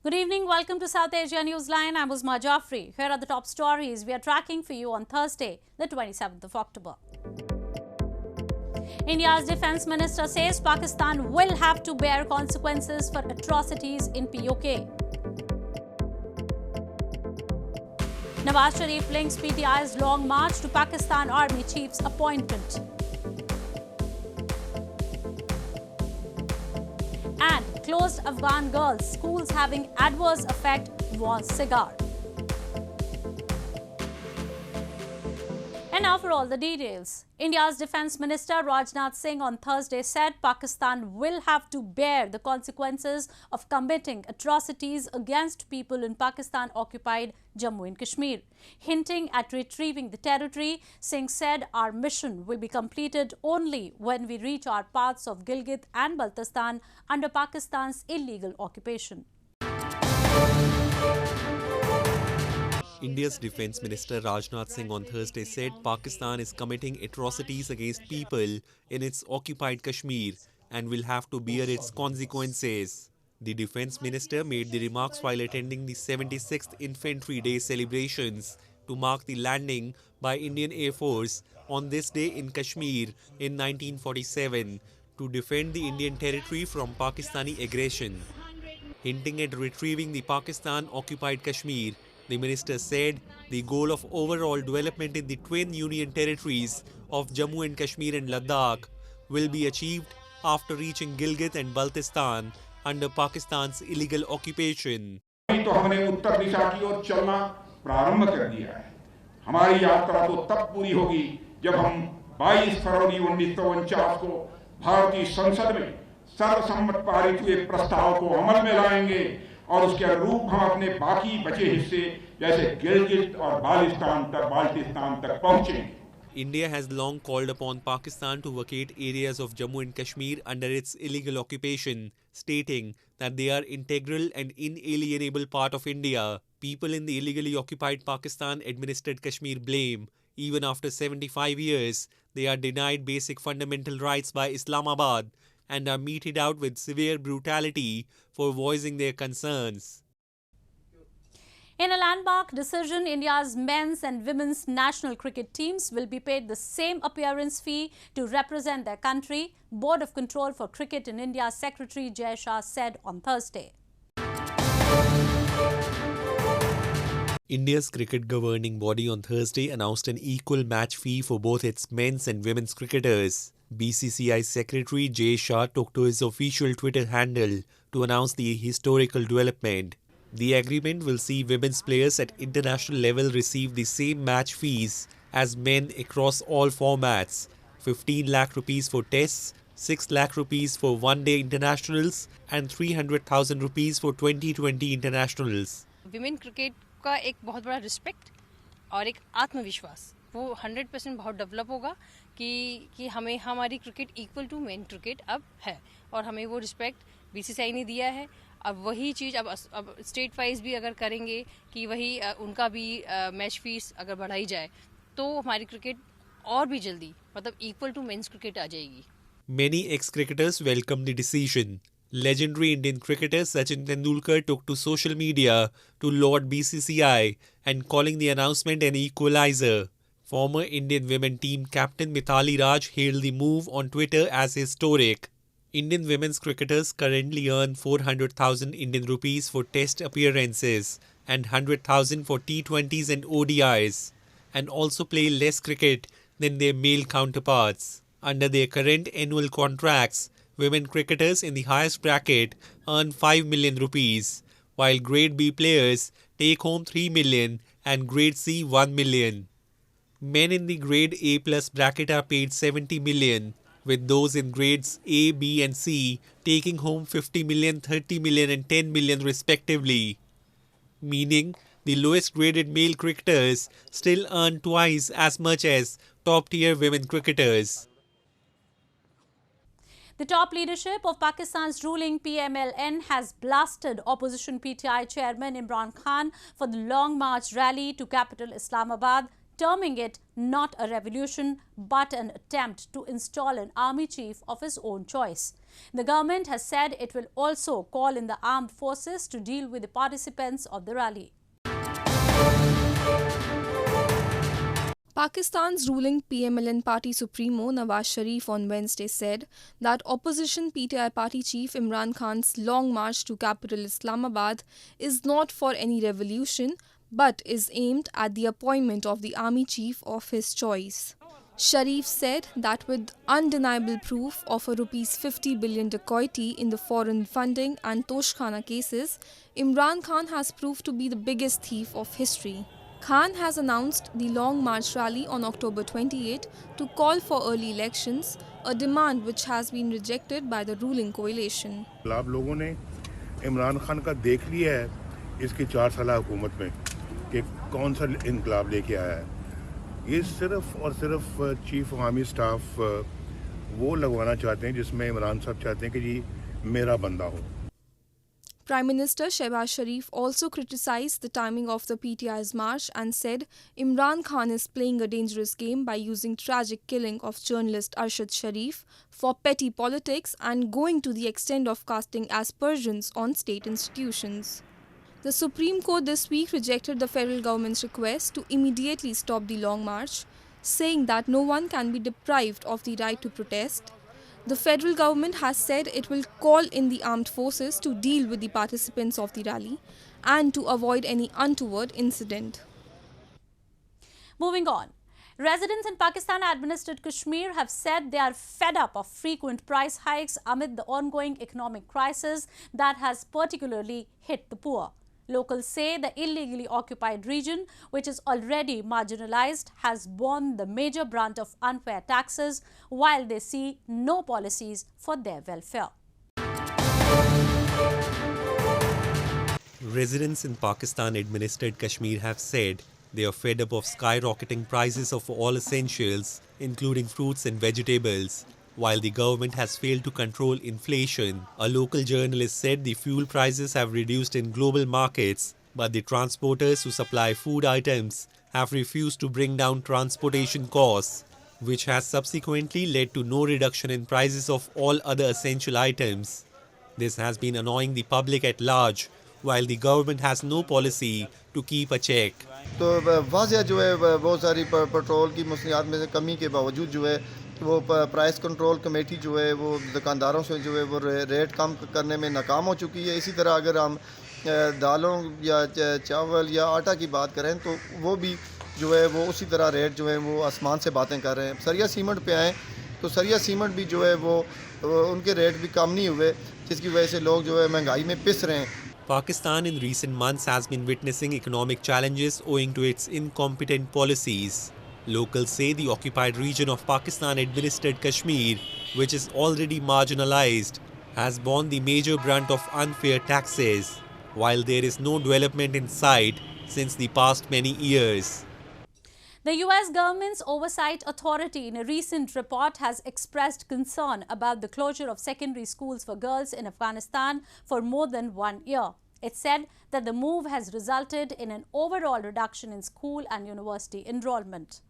Good evening. Welcome to South Asia Newsline. I'm Uzma Jaffrey. Here are the top stories we are tracking for you on Thursday, the 27th of October. India's Defence Minister says Pakistan will have to bear consequences for atrocities in PoK. Nawaz Sharif links PTI's long march to Pakistan Army Chief's appointment. And closed Afghan girls' schools having adverse effect, warns SIGAR. And now for all the details. India's Defence Minister Rajnath Singh on Thursday said Pakistan will have to bear the consequences of committing atrocities against people in Pakistan-occupied Jammu and Kashmir. Hinting at retrieving the territory, Singh said our mission will be completed only when we reach our parts of Gilgit and Baltistan under Pakistan's illegal occupation. India's Defence Minister Rajnath Singh on Thursday said Pakistan is committing atrocities against people in its occupied Kashmir and will have to bear its consequences. The Defence Minister made the remarks while attending the 76th Infantry Day celebrations to mark the landing by Indian Air Force on this day in Kashmir in 1947 to defend the Indian territory from Pakistani aggression. Hinting at retrieving the Pakistan-occupied Kashmir, the minister said the goal of overall development in the twin union territories of Jammu and Kashmir and Ladakh will be achieved after reaching Gilgit and Baltistan under Pakistan's illegal occupation. तो हमने उत्तर दिशा की ओर चलना प्रारंभ कर दिया है। हमारी यात्रा तो तब पूरी होगी जब हम 22 फरवरी 1949 को भारतीय संसद में सर्वसम्मत पारित हुए प्रस्ताव को अमल में लाएंगे और उसके अनुरूप हम अपने बाकी बचे हिस्से जैसे गिलगिट और बाल्टिस्तान तक पहुंचेंगे। India has long called upon Pakistan to vacate areas of Jammu and Kashmir under its illegal occupation, stating that they are integral and inalienable part of India. People in the illegally occupied Pakistan-administered Kashmir blame, even after 75 years, they are denied basic fundamental rights by Islamabad and are meted out with severe brutality for voicing their concerns. In a landmark decision, India's men's and women's national cricket teams will be paid the same appearance fee to represent their country, Board of Control for Cricket in India Secretary Jay Shah said on Thursday. India's cricket governing body on Thursday announced an equal match fee for both its men's and women's cricketers. BCCI Secretary Jay Shah took to his official Twitter handle to announce the historical development. The agreement will see women's players at international level receive the same match fees as men across all formats, 15 lakh rupees for tests, 6 lakh rupees for one-day internationals and 300,000 rupees for 2020 internationals. Women cricket का एक बहुत बड़ा respect और एक आत्मविश्वास वो 100% बहुत develop होगा कि हमें हमारी cricket equal to men cricket अब है और हमें वो रिस्पेक्ट बीसीसीआई ने दिया है। अब वही चीज़ अब स्टेट वाइज भी अगर करेंगे कि वही उनका भी मैच फीस अगर बढ़ाई जाए तो हमारी क्रिकेट और भी जल्दी मतलब इक्वल टू मेंस क्रिकेट आ जाएगी। Many ex-cricketers welcomed the decision. Legendary Indian cricketer Sachin Tendulkar took to social media to laud BCCI and calling the announcement an equalizer. Former Indian women team captain Mithali Raj hailed the move on Twitter as historic. Indian women's cricketers currently earn 400,000 Indian rupees for test appearances and 100,000 for T20s and ODIs, and also play less cricket than their male counterparts. Under their current annual contracts, women cricketers in the highest bracket earn 5 million rupees, while Grade B players take home 3 million and Grade C 1 million. Men in the Grade A plus bracket are paid 70 million, with those in grades A, B and C taking home 50 million, 30 million and 10 million respectively. Meaning, the lowest graded male cricketers still earn twice as much as top-tier women cricketers. The top leadership of Pakistan's ruling PML-N has blasted opposition PTI chairman Imran Khan for the Long March rally to capital Islamabad, terming it not a revolution but an attempt to install an army chief of his own choice. The government has said it will also call in the armed forces to deal with the participants of the rally. Pakistan's ruling PML-N party supremo Nawaz Sharif on Wednesday said that opposition PTI party chief Imran Khan's long march to capital Islamabad is not for any revolution but is aimed at the appointment of the army chief of his choice. Sharif said that with undeniable proof of a Rs 50 billion dacoity in the foreign funding and Toshkhana cases, Imran Khan has proved to be the biggest thief of history. Khan has announced the Long March rally on October 28 to call for early elections, a demand which has been rejected by the ruling coalition. आप लोगों ने इमरान खान का देख लिया है इसकी 4 साल हुकूमत में कि कौन सा इनकलाब लेके आया है। ये सिर्फ और सिर्फ चीफ आर्मी स्टाफ वो लगवाना चाहते हैं जिसमें इमरान साहब चाहते हैं कि जी मेरा बंदा हो। Prime Minister Shehbaz Sharif also criticized the timing of the PTI's march and said Imran Khan is playing a dangerous game by using tragic killing of journalist Arshad Sharif for petty politics and going to the extent of casting aspersions on state institutions. The Supreme Court this week rejected the federal government's request to immediately stop the long march, saying that no one can be deprived of the right to protest. The federal government has said it will call in the armed forces to deal with the participants of the rally and to avoid any untoward incident. Moving on. Residents in Pakistan-administered Kashmir have said they are fed up of frequent price hikes amid the ongoing economic crisis that has particularly hit the poor. Locals say the illegally occupied region, which is already marginalized, has borne the major brunt of unfair taxes, while they see no policies for their welfare. Residents in Pakistan-administered Kashmir have said they are fed up of skyrocketing prices of all essentials, including fruits and vegetables, while the government has failed to control inflation. A local journalist said the fuel prices have reduced in global markets, but the transporters who supply food items have refused to bring down transportation costs, which has subsequently led to no reduction in prices of all other essential items. This has been annoying the public at large, while the government has no policy to keep a check. तो वाज़ह जो है बहुत सारी petrol की मसनियात में से कमी के बावजूद जो है वो प्राइस कंट्रोल कमेटी जो है वो दुकानदारों से जो है वो रेट कम करने में नाकाम हो चुकी है। इसी तरह अगर हम दालों या चावल या आटा की बात करें तो वो भी जो है वो उसी तरह रेट जो है वो आसमान से बातें कर रहे हैं। सरिया सीमेंट पे आएँ तो सरिया सीमेंट भी जो है वो उनके रेट भी कम नहीं हुए, जिसकी वजह से लोग जो है महंगाई में पिस रहे हैं। Pakistan in recent months has been witnessing economic challenges owing to its incompetent policies. Locals say the occupied region of Pakistan-administered Kashmir, which is already marginalized, has borne the major brunt of unfair taxes, while there is no development in sight since the past many years. The US government's oversight authority in a recent report has expressed concern about the closure of secondary schools for girls in Afghanistan for more than 1 year. It said that the move has resulted in an overall reduction in school and university enrollment.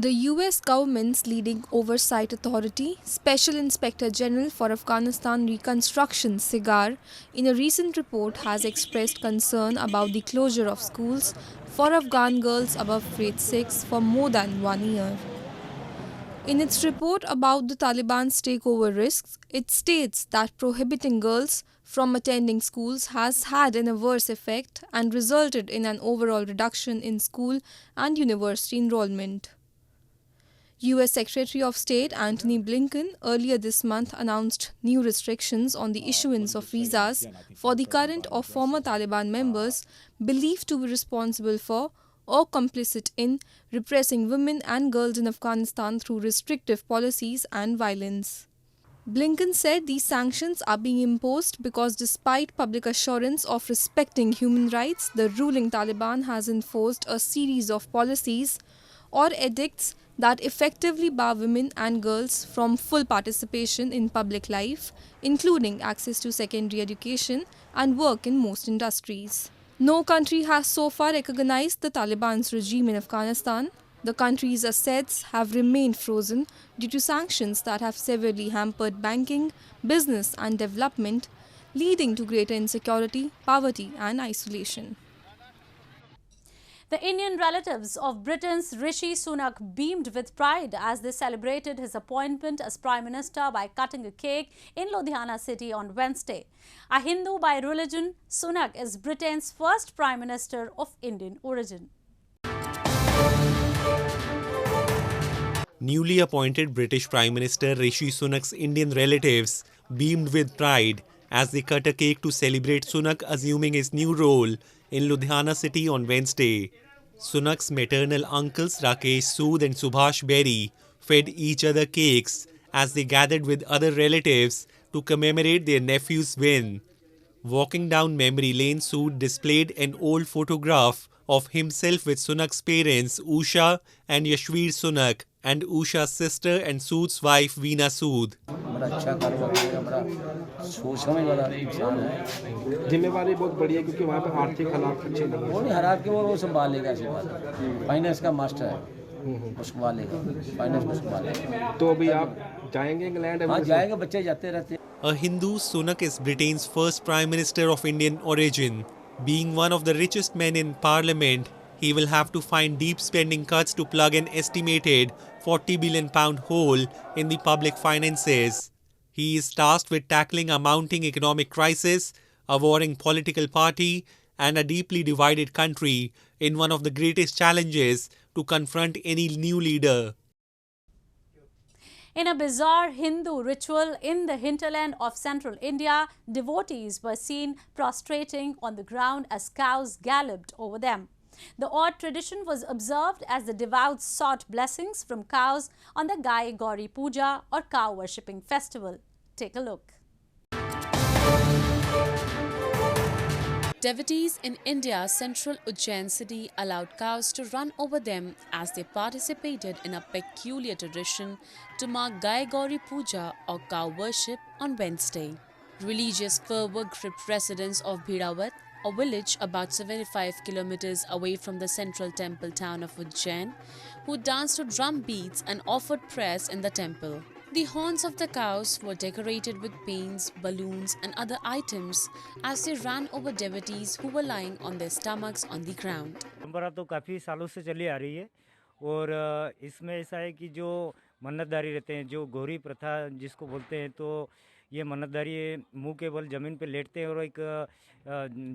The US government's leading oversight authority, Special Inspector General for Afghanistan Reconstruction SIGAR, in a recent report has expressed concern about the closure of schools for Afghan girls above grade 6 for more than 1 year. In its report about the Taliban's takeover risks, it states that prohibiting girls from attending schools has had an adverse effect and resulted in an overall reduction in school and university enrollment. US Secretary of State Antony Blinken earlier this month announced new restrictions on the issuance of visas for the current or former Taliban members believed to be responsible for or complicit in repressing women and girls in Afghanistan through restrictive policies and violence. Blinken said these sanctions are being imposed because despite public assurance of respecting human rights, the ruling Taliban has enforced a series of policies or edicts that effectively bar women and girls from full participation in public life, including access to secondary education and work in most industries. No country has so far recognized the Taliban's regime in Afghanistan. The country's assets have remained frozen due to sanctions that have severely hampered banking, business and development, leading to greater insecurity, poverty and isolation. The Indian relatives of Britain's Rishi Sunak beamed with pride as they celebrated his appointment as Prime Minister by cutting a cake in Ludhiana city on Wednesday. A Hindu by religion, Sunak is Britain's first Prime Minister of Indian origin. Newly appointed British Prime Minister Rishi Sunak's Indian relatives beamed with pride as they cut a cake to celebrate Sunak assuming his new role in Ludhiana city on Wednesday. Sunak's maternal uncles Rakesh Sood and Subhash Berry fed each other cakes as they gathered with other relatives to commemorate their nephew's win. Walking down memory lane, Sood displayed an old photograph of himself with Sunak's parents Usha and Yashveer Sunak and Usha's sister and Sood's wife Veena Sood. जिम्मेवारी बहुत बड़ी है क्योंकि वहाँ पे आर्थिक हालात अच्छे नहीं हैं। वो नहीं हरा के वो संभालेगा इसी बात। फाइनेंस का मास्टर है, वो संभालेगा, फाइनेंस को संभालेगा। तो अभी आप जाएंगे इंग्लैंड? हाँ जाएंगे, बच्चे जाते रहते हैं। A Hindu, Sunak is Britain's first Prime Minister of Indian origin. Being one of the richest men in Parliament, he will have to find deep spending cuts to plug an estimated £40 billion hole in the public finances. He is tasked with tackling a mounting economic crisis, a warring political party, and a deeply divided country in one of the greatest challenges to confront any new leader. In a bizarre Hindu ritual in the hinterland of central India, devotees were seen prostrating on the ground as cows galloped over them. The odd tradition was observed as the devout sought blessings from cows on the Gai Gauri Puja or cow worshipping festival. Take a look. Devotees in India's central Ujjain city allowed cows to run over them as they participated in a peculiar tradition to mark Gai Gauri Puja or cow worship on Wednesday. Religious fervor gripped residents of Bhidawat, a village about 75 kilometers away from the central temple town of Ujjain, who danced to drum beats and offered prayers in the temple. The horns of the cows were decorated with paints, balloons and other items as they ran over devotees who were lying on their stomachs on the ground. परंपरा तो काफ़ी सालों से चली आ रही है और इसमें ऐसा है कि जो मन्नतदारी रहते हैं, जो गौरी प्रथा जिसको बोलते हैं, तो ये मन्नतदारी मुंह के बल ज़मीन पे लेटते हैं और एक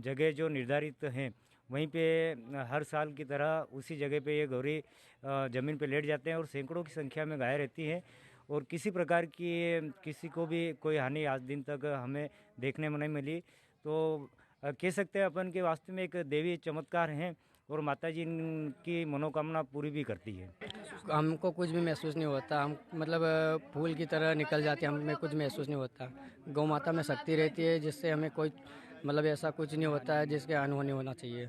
जगह जो निर्धारित हैं वहीं पे हर साल की तरह उसी जगह पे ये गौरी ज़मीन पे लेट जाते हैं और सैकड़ों की संख्या में गायें रहती हैं और किसी प्रकार की किसी को भी कोई हानि आज दिन तक हमें देखने में नहीं मिली। तो कह सकते हैं अपन के वास्तव में एक देवी चमत्कार हैं और माता जी की मनोकामना पूरी भी करती है। हमको कुछ भी महसूस नहीं होता, हम मतलब फूल की तरह निकल जाते हैं, हमें कुछ महसूस नहीं होता। गौ माता में शक्ति रहती है जिससे हमें कोई मतलब ऐसा कुछ नहीं होता है जिसके अनहोनी होना चाहिए।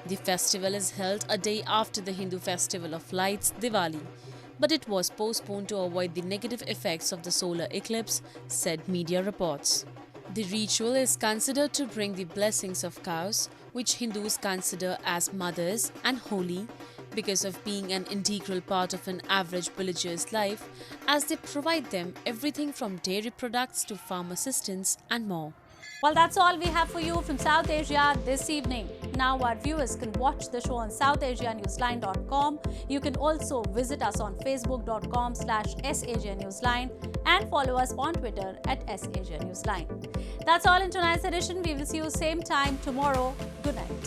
The festival is held a day after the Hindu festival of lights, Diwali. But it was postponed to avoid the negative effects of the solar eclipse, said media reports. The ritual is considered to bring the blessings of cows, which Hindus consider as mothers and holy because of being an integral part of an average villager's life, as they provide them everything from dairy products to farm assistance and more. Well, that's all we have for you from South Asia this evening. Now our viewers can watch the show on SouthAsiaNewsline.com. You can also visit us on Facebook.com/SAsiaNewsline and follow us on Twitter @SAsiaNewsline. That's all in tonight's edition. We will see you same time tomorrow. Good night.